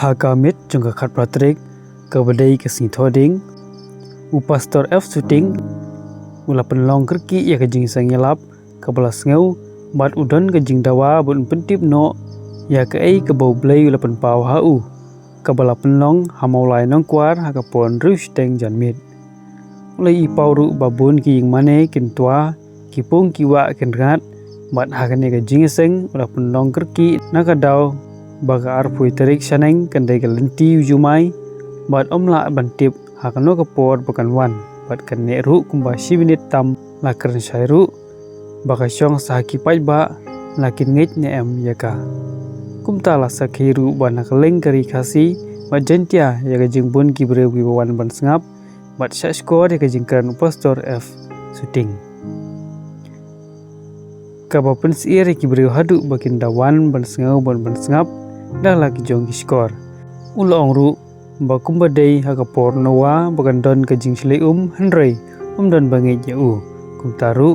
Hagamit jungka khat Patrick kabadai ke sing thoding pastor F shooting mula penlong kerki ya ke jing sangilap kabalas ngau bat udon ke jing dawa bun pentip no ya ke ai ke bau blai ula pen pau hau kabala penlong hamaulai nong kwar ha kapon rush teng janmit ulai i pauru babun ki ying mane kin tua ki pung ki wa ken rat bat ha ke ne ke jing seng ula penlong kerki nakadau baga arpui terik saneng kendai ke lenti ujumai bat omla bantip hakano kapor bukan wan bat kene ru kumba 10 minit tam la kern syairu baka syong sahaki ba lakin ngej ne em yaka kumta la sakhiru bana keleng kari khasi bat jentia yaga jingbun ki breu ki wan ban sngap bat sha skor yaga jingkan pastor F shooting kaba pensier ki breu hadu bakin dawan ban sngau ban sngap dah lagi jong ki skor ulong ru bakumba dei hakapor nowa bagandon ke jing sle henrei don bangai jau kumtaru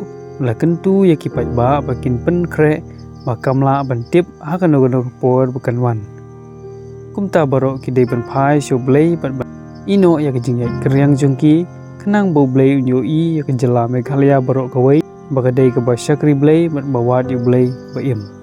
la kentu ya ki ba bakin pen kre bakamla bantip hakano gono por bukan wan kumta baro ki dei ban phai sho blei ban ino ya ke jing ya keryang jongki kenang bo blei unyo i ya ke jela meghalaya baro kawai bagadei ke ba syakri blei ban bawat yu blei ba im